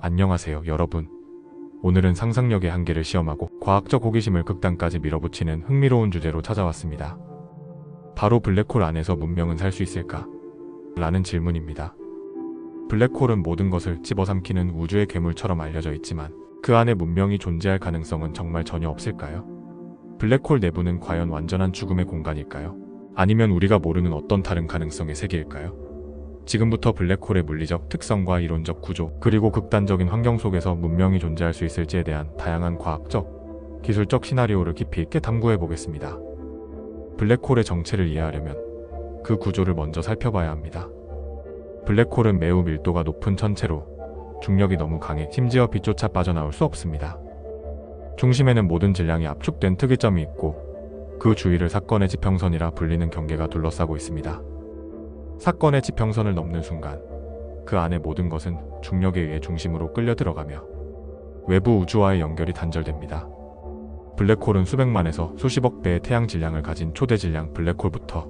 안녕하세요, 여러분. 오늘은 상상력의 한계를 시험하고 과학적 호기심을 극단까지 밀어붙이는 흥미로운 주제로 찾아왔습니다. 바로 블랙홀 안에서 문명은 살 수 있을까? 라는 질문입니다. 블랙홀은 모든 것을 집어삼키는 우주의 괴물처럼 알려져 있지만 그 안에 문명이 존재할 가능성은 정말 전혀 없을까요? 블랙홀 내부는 과연 완전한 죽음의 공간일까요? 아니면 우리가 모르는 어떤 다른 가능성의 세계일까요? 지금부터 블랙홀의 물리적 특성과 이론적 구조, 그리고 극단적인 환경 속에서 문명이 존재할 수 있을지에 대한 다양한 과학적, 기술적 시나리오를 깊이 있게 탐구해 보겠습니다. 블랙홀의 정체를 이해하려면 그 구조를 먼저 살펴봐야 합니다. 블랙홀은 매우 밀도가 높은 천체로 중력이 너무 강해 심지어 빛조차 빠져나올 수 없습니다. 중심에는 모든 질량이 압축된 특이점이 있고 그 주위를 사건의 지평선이라 불리는 경계가 둘러싸고 있습니다. 사건의 지평선을 넘는 순간 그 안의 모든 것은 중력에 의해 중심으로 끌려 들어가며 외부 우주와의 연결이 단절됩니다. 블랙홀은 수백만에서 수십억 배의 태양 질량을 가진 초대 질량 블랙홀부터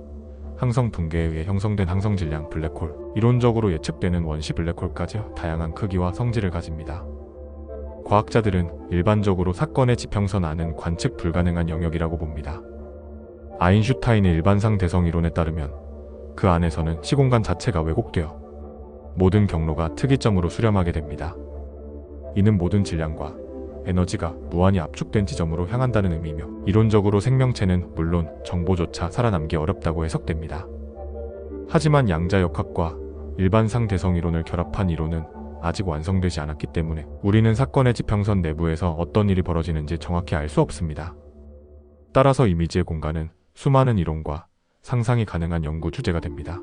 항성 붕괴에 의해 형성된 항성 질량 블랙홀, 이론적으로 예측되는 원시 블랙홀까지 다양한 크기와 성질을 가집니다. 과학자들은 일반적으로 사건의 지평선 안은 관측 불가능한 영역이라고 봅니다. 아인슈타인의 일반상 대성 이론에 따르면 그 안에서는 시공간 자체가 왜곡되어 모든 경로가 특이점으로 수렴하게 됩니다. 이는 모든 질량과 에너지가 무한히 압축된 지점으로 향한다는 의미며 이론적으로 생명체는 물론 정보조차 살아남기 어렵다고 해석됩니다. 하지만 양자역학과 일반상 대성 이론을 결합한 이론은 아직 완성되지 않았기 때문에 우리는 사건의 지평선 내부에서 어떤 일이 벌어지는지 정확히 알 수 없습니다. 따라서 이미지의 공간은 수많은 이론과 상상이 가능한 연구 주제가 됩니다.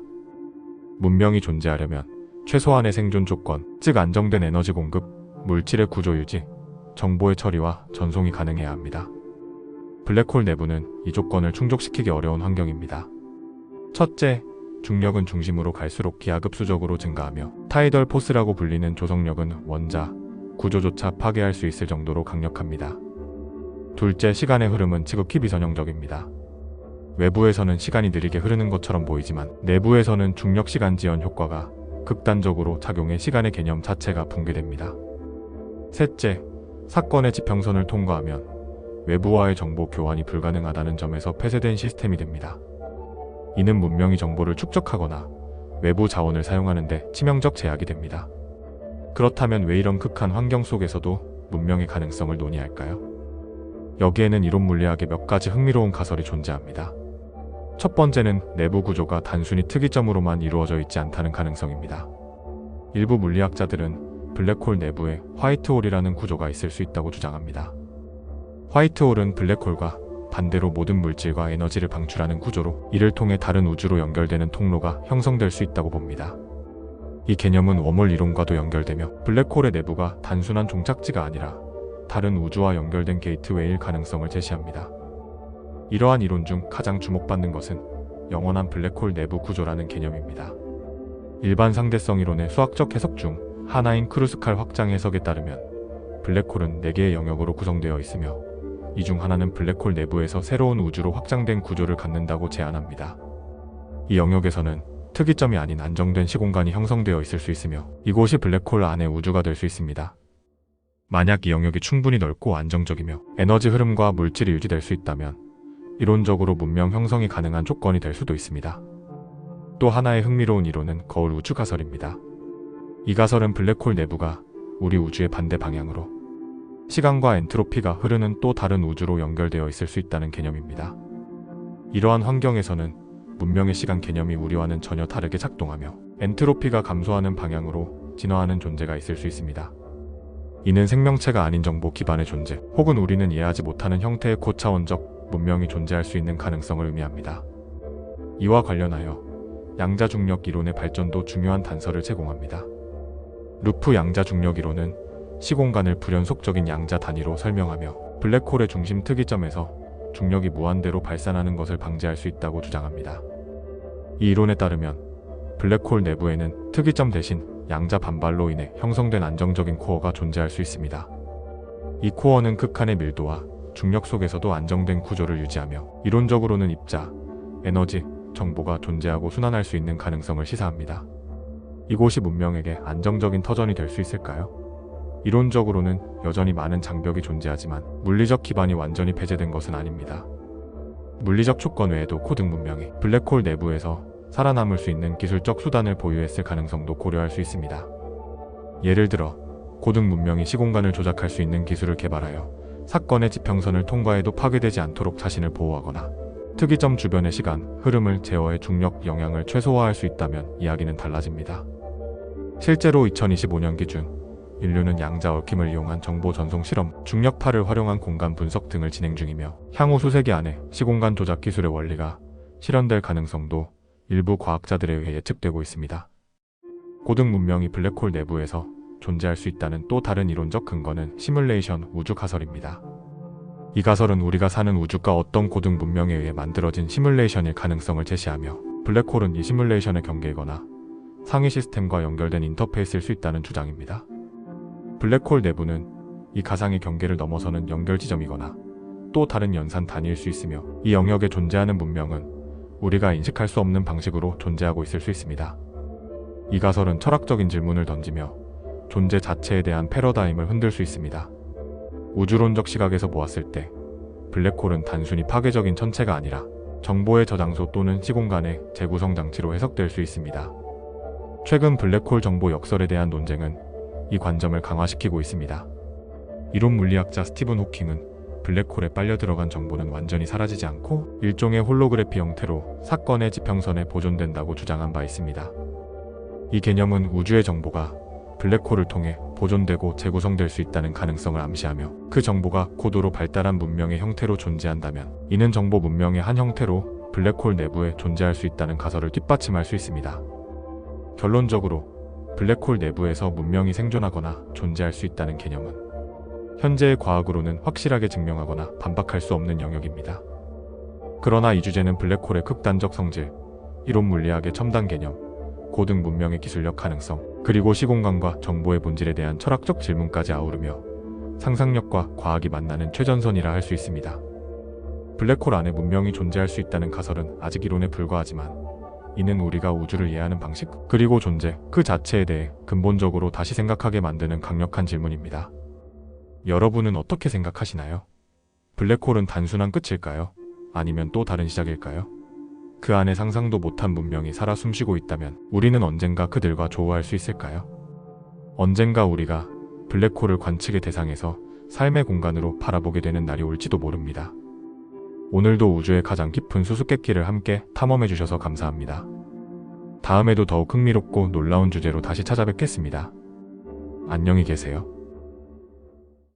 문명이 존재하려면 최소한의 생존 조건, 즉 안정된 에너지 공급, 물질의 구조 유지, 정보의 처리와 전송이 가능해야 합니다. 블랙홀 내부는 이 조건을 충족시키기 어려운 환경입니다. 첫째, 중력은 중심으로 갈수록 기하급수적으로 증가하며 타이덜 포스라고 불리는 조성력은 원자, 구조조차 파괴할 수 있을 정도로 강력합니다. 둘째, 시간의 흐름은 지극히 비선형적입니다. 외부에서는 시간이 느리게 흐르는 것처럼 보이지만 내부에서는 중력시간지연 효과가 극단적으로 작용해 시간의 개념 자체가 붕괴됩니다. 셋째, 사건의 지평선을 통과하면 외부와의 정보 교환이 불가능하다는 점에서 폐쇄된 시스템이 됩니다. 이는 문명이 정보를 축적하거나 외부 자원을 사용하는 데 치명적 제약이 됩니다. 그렇다면 왜 이런 극한 환경 속에서도 문명의 가능성을 논의할까요? 여기에는 이론 물리학의 몇 가지 흥미로운 가설이 존재합니다. 첫 번째는 내부 구조가 단순히 특이점으로만 이루어져 있지 않다는 가능성입니다. 일부 물리학자들은 블랙홀 내부에 화이트홀이라는 구조가 있을 수 있다고 주장합니다. 화이트홀은 블랙홀과 반대로 모든 물질과 에너지를 방출하는 구조로 이를 통해 다른 우주로 연결되는 통로가 형성될 수 있다고 봅니다. 이 개념은 웜홀 이론과도 연결되며 블랙홀의 내부가 단순한 종착지가 아니라 다른 우주와 연결된 게이트웨이일 가능성을 제시합니다. 이러한 이론 중 가장 주목받는 것은 영원한 블랙홀 내부 구조라는 개념입니다. 일반 상대성 이론의 수학적 해석 중 하나인 크루스칼 확장 해석에 따르면 블랙홀은 4개의 영역으로 구성되어 있으며 이 중 하나는 블랙홀 내부에서 새로운 우주로 확장된 구조를 갖는다고 제안합니다. 이 영역에서는 특이점이 아닌 안정된 시공간이 형성되어 있을 수 있으며 이곳이 블랙홀 안의 우주가 될 수 있습니다. 만약 이 영역이 충분히 넓고 안정적이며 에너지 흐름과 물질이 유지될 수 있다면 이론적으로 문명 형성이 가능한 조건이 될 수도 있습니다. 또 하나의 흥미로운 이론은 거울 우주 가설입니다. 이 가설은 블랙홀 내부가 우리 우주의 반대 방향으로 시간과 엔트로피가 흐르는 또 다른 우주로 연결되어 있을 수 있다는 개념입니다. 이러한 환경에서는 문명의 시간 개념이 우리와는 전혀 다르게 작동하며 엔트로피가 감소하는 방향으로 진화하는 존재가 있을 수 있습니다. 이는 생명체가 아닌 정보 기반의 존재, 혹은 우리는 이해하지 못하는 형태의 고차원적 문명이 존재할 수 있는 가능성을 의미합니다. 이와 관련하여 양자중력 이론의 발전도 중요한 단서를 제공합니다. 루프 양자중력 이론은 시공간을 불연속적인 양자 단위로 설명하며 블랙홀의 중심 특이점에서 중력이 무한대로 발산하는 것을 방지할 수 있다고 주장합니다. 이 이론에 따르면 블랙홀 내부에는 특이점 대신 양자 반발로 인해 형성된 안정적인 코어가 존재할 수 있습니다. 이 코어는 극한의 밀도와 중력 속에서도 안정된 구조를 유지하며 이론적으로는 입자, 에너지, 정보가 존재하고 순환할 수 있는 가능성을 시사합니다. 이곳이 문명에게 안정적인 터전이 될 수 있을까요? 이론적으로는 여전히 많은 장벽이 존재하지만 물리적 기반이 완전히 배제된 것은 아닙니다. 물리적 조건 외에도 고등 문명이 블랙홀 내부에서 살아남을 수 있는 기술적 수단을 보유했을 가능성도 고려할 수 있습니다. 예를 들어 고등 문명이 시공간을 조작할 수 있는 기술을 개발하여 사건의 지평선을 통과해도 파괴되지 않도록 자신을 보호하거나 특이점 주변의 시간, 흐름을 제어해 중력 영향을 최소화할 수 있다면 이야기는 달라집니다. 실제로 2025년 기준 인류는 양자 얽힘을 이용한 정보 전송 실험, 중력파를 활용한 공간 분석 등을 진행 중이며 향후 수세기 안에 시공간 조작 기술의 원리가 실현될 가능성도 일부 과학자들에 의해 예측되고 있습니다. 고등 문명이 블랙홀 내부에서 존재할 수 있다는 또 다른 이론적 근거는 시뮬레이션 우주 가설입니다. 이 가설은 우리가 사는 우주가 어떤 고등 문명에 의해 만들어진 시뮬레이션일 가능성을 제시하며 블랙홀은 이 시뮬레이션의 경계이거나 상위 시스템과 연결된 인터페이스일 수 있다는 주장입니다. 블랙홀 내부는 이 가상의 경계를 넘어서는 연결 지점이거나 또 다른 연산 단위일 수 있으며 이 영역에 존재하는 문명은 우리가 인식할 수 없는 방식으로 존재하고 있을 수 있습니다. 이 가설은 철학적인 질문을 던지며 존재 자체에 대한 패러다임을 흔들 수 있습니다. 우주론적 시각에서 보았을 때 블랙홀은 단순히 파괴적인 천체가 아니라 정보의 저장소 또는 시공간의 재구성 장치로 해석될 수 있습니다. 최근 블랙홀 정보 역설에 대한 논쟁은 이 관점을 강화시키고 있습니다. 이론 물리학자 스티븐 호킹은 블랙홀에 빨려 들어간 정보는 완전히 사라지지 않고 일종의 홀로그래피 형태로 사건의 지평선에 보존된다고 주장한 바 있습니다. 이 개념은 우주의 정보가 블랙홀을 통해 보존되고 재구성될 수 있다는 가능성을 암시하며 그 정보가 고도로 발달한 문명의 형태로 존재한다면 이는 정보 문명의 한 형태로 블랙홀 내부에 존재할 수 있다는 가설을 뒷받침할 수 있습니다. 결론적으로 블랙홀 내부에서 문명이 생존하거나 존재할 수 있다는 개념은 현재의 과학으로는 확실하게 증명하거나 반박할 수 없는 영역입니다. 그러나 이 주제는 블랙홀의 극단적 성질, 이론 물리학의 첨단 개념, 고등 문명의 기술력 가능성, 그리고 시공간과 정보의 본질에 대한 철학적 질문까지 아우르며 상상력과 과학이 만나는 최전선이라 할 수 있습니다. 블랙홀 안에 문명이 존재할 수 있다는 가설은 아직 이론에 불과하지만 이는 우리가 우주를 이해하는 방식, 그리고 존재 그 자체에 대해 근본적으로 다시 생각하게 만드는 강력한 질문입니다. 여러분은 어떻게 생각하시나요? 블랙홀은 단순한 끝일까요? 아니면 또 다른 시작일까요? 그 안에 상상도 못한 문명이 살아 숨쉬고 있다면 우리는 언젠가 그들과 조우할 수 있을까요? 언젠가 우리가 블랙홀을 관측의 대상에서 삶의 공간으로 바라보게 되는 날이 올지도 모릅니다. 오늘도 우주의 가장 깊은 수수께끼를 함께 탐험해 주셔서 감사합니다. 다음에도 더욱 흥미롭고 놀라운 주제로 다시 찾아뵙겠습니다. 안녕히 계세요.